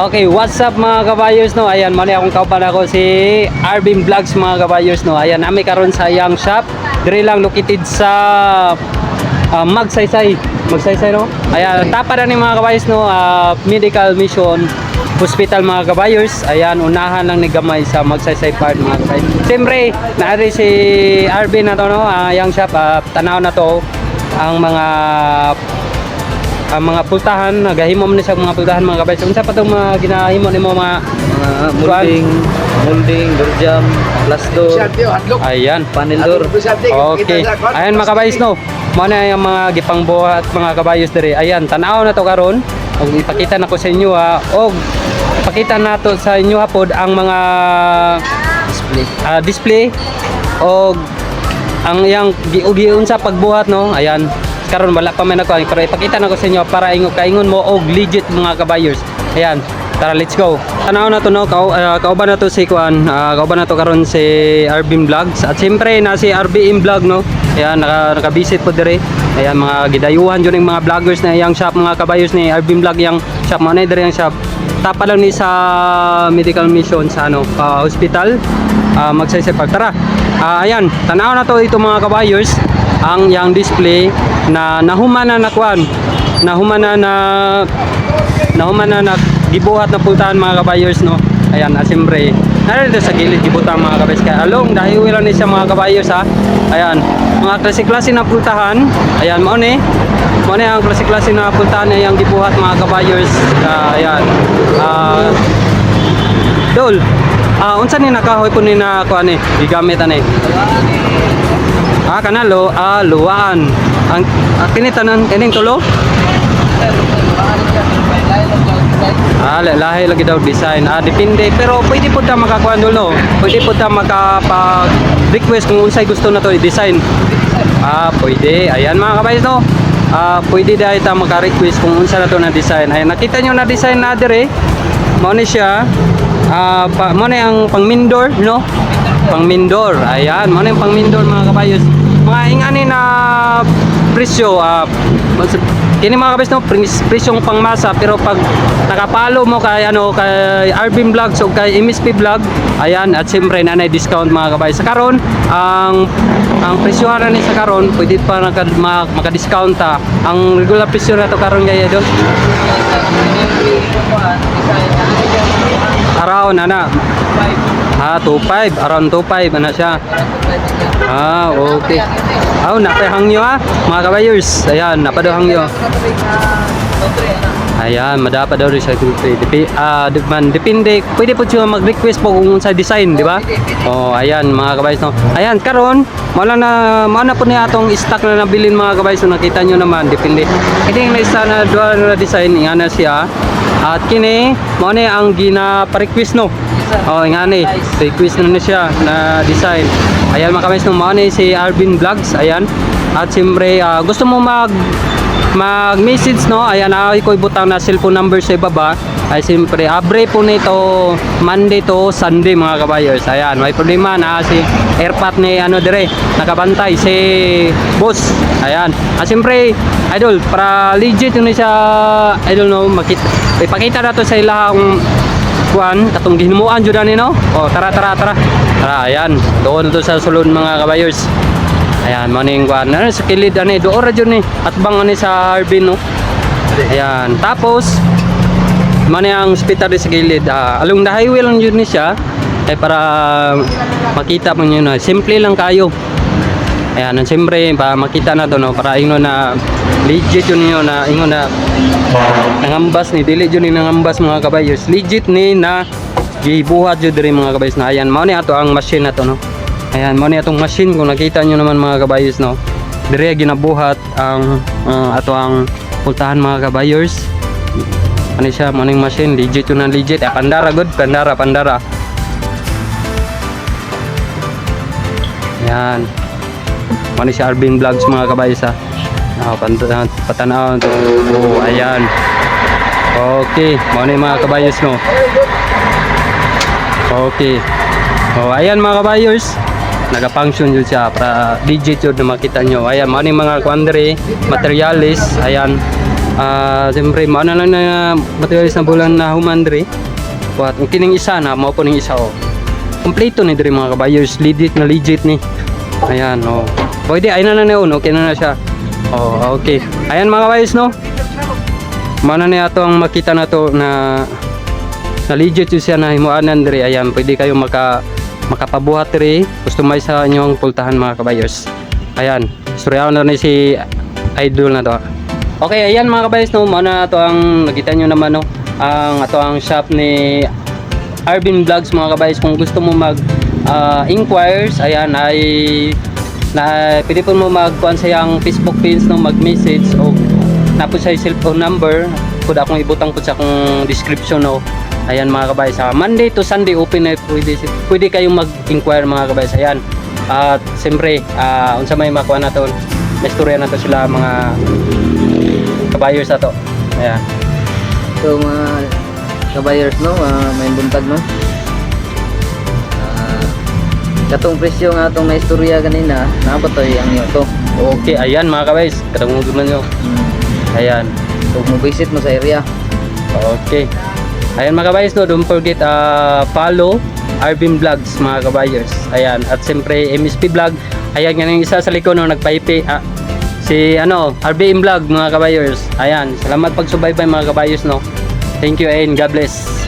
Okay, what's up mga kabayers no? Ayan, mali akong kauban ako si Arvin Vlogs mga kabayers no. Ayan, nami karon sa iyang shop. Dire lang located sa Magsaysay no. Ayan, tapa na ni mga kabayers no, Medical Mission Hospital mga kabayers. Ayan, unahan lang ni gamay sa Magsaysay part mga kabayers. Siyempre, naari si Arvin na to no, iyang shop, tanaw na to ang mga pultahan, nagahimo man sa mga pultahan mga kabayers. Unsa pa tong mga ginahimo nimo mga molding, door jam, glass door, ayan, panel door. okay. Ayan mga kabayers no. Mo na yung mga gipangbuhat mga kabayers diri. Ayan, tanaw na to karon. Og ipakita nako sa inyo og ipakita nato sa inyo hapod ang mga display og ang yang giugiun sa pagbuhat no. Ayan. Karon wala pa man ako pero ipakita na ko sa inyo para kaingon mo og legit mga kabayers. Ayan, tara let's go. Tanaw na to no, kauban na to si kauban na to karon si Arvin Vlogs at siyempre na si RBM Vlog no. Ayan, naka-visit po dire. Ayan, mga gidayuhan jud ng mga vloggers na yang shop mga kabayers ni Arvin Vlog yang shop mo na dire yang shop. Tapa lang ni sa Medical Mission sa hospital Magsaysay Park. Tara. Ayan, tanaw na to dito mga kabayers ang yang display na nahumana na gibuhat na pultahan mga kabayers no. Ayan, siyempre narito sa gilid gibutan mga kabayers kaya along dahil lang ni sa mga kabayers ayan, mga klase-klase na pultahan. Ayan, mo ni ang klase-klase na pultahan na yang gibuhat mga kabayers. Ayan, dol unsa ni nakahoy po ni na kuan ni gigamit ani kanalo luwaan ang kinitanan kining tulo lahi lagi daw design depende pero pwede po ta makakuan no, pwede po ta makapag request kung unsay gusto na to i-design. Pwede. Ayan mga kabayers no, pwede dahil ta maka-request kung unsa na to na design. Ayan, nakita nyo na design na dire mo ni siya mo ni ang pangmindor no, pangmindor. Ayan, mo ni ang pangmindor mga kabayers. Mga ingani na presyo kini mga kabayers no, presyong pangmasa pero pag nakapalo mo kay kay Arvin Vlogs o kay MSP Vlog, ayan, at siyempre nanay discount mga kabayers. Sa karon ang presyohan ni sa karon pwede pa maka-discount ang regular presyo na to karon gaya do around 25 around 25 ana siya. Okay. Napahangyo mga kabayers. Ayan, napadahangyo. Ayan, madapa daw rin sa depende. Pwede po siya mag-request po kung sa design, di ba? Ayan mga kabayers no. Ayan, karon mana po niya atong stock na nabilin mga kabayers no. Nakita nyo naman, depende. Kini na isa na dual na design, ingana siya. At kini mo ni ang gina-request no. Ingani, request na siya na design. Ayan mga kabayers no, mo ni si Arvin Vlogs. Ayan. At siyempre gusto mo mag-message no, ayan, ko ibutang na cellphone number sa ibaba. Ay siyempre abre po nito Monday to Sunday mga kabayers. Ayan, may problema na si airpat ni dire nakabantay si boss. Ayan, siyempre idol para legit yun siya idol no, ipakita na to sa ilang kuan katong gihimuan jud ani no. Tara. Ayan, doon to sa sulod mga kabayers. Ayan, maning kuan sa kilid ani doon ra jud ni at bang ani sa Arvin no. Ayan, tapos mani ang hospital sa gilid. Along the highway lang yun ni siya para makita mo nyo na simple lang kayo. Ayan, siyempre para makita na to no, para ingon na legit yun nyo na ingon na nangambas ni dili yun ni nangambas mga kabayers, legit ni na gibuhat yun diri mga kabayers na. Ayan, mao ni ato ang machine na to no. Ayan, mao ni atong machine kung nakita nyo naman mga kabayers no, dire ginabuhat ang ato ang pultahan mga kabayers. Ano siya, morning machine, legit yun na legit. Pandara good, pandara. Yan. Ano siya, Arvin Vlogs mga kabayos patanaw. Ayan. Okay, morning mga kabayos no. Okay. Ayan mga kabayos. Nagafunction yun siya para legit yun na makita nyo. Ayan, morning mga quandary, materialis. Ayan. Siyempre, mauna lang na materialis na bulan na humandre. At ang kining isa na, mao po ning isa oh. Kompleto ni diri mga kabayers, legit ni. Ayan, oh. Pwede, ayun na yun, okay na siya. Oh, okay. Ayan mga kabayers, no? Mana na ato ang makita na to na legit yun siya na himuanan diri. Ayan, pwede kayo makapabuhat diri, customize sa inyong pultahan mga kabayers. Ayan, storyahan na si idol na to. Okay, ayan mga kabayers, no? Mana to ang nakita nyo naman, no? Ang ato ang shop ni Arvin Vlogs mga kabayers. Kung gusto mo mag inquires, ayan ay pwede po mo magkuhan sa yung Facebook page, no, mag-message o tapos sa cellphone number pwede akong ibutang po sa akong description, no. Ayan mga kabayers, Monday to Sunday open na pwede kayong mag-inquire mga kabayers. Ayan, at siyempre unsa may makuha na to, may storya na to sila mga kabayers na to. Ayan. So mga kabayers, no, may buntag, no. Katong presyo nga atong naistorya kanina, napatoy ang iyo to. Okay, ayan mga kabayers, kadungog man nyo. Ayan. Kung mo visit mo sa area. Okay. Ayan mga kabayers, no, don't forget follow Arvin Vlogs mga kabayers. Ayan, at siyempre MSP Vlog. Ayan, yan yung isa sa likod, no, nagpaipi. Si RBM Vlog mga kabayers. Ayan, salamat pagsubaybay mga kabayers, no. Thank you and God bless.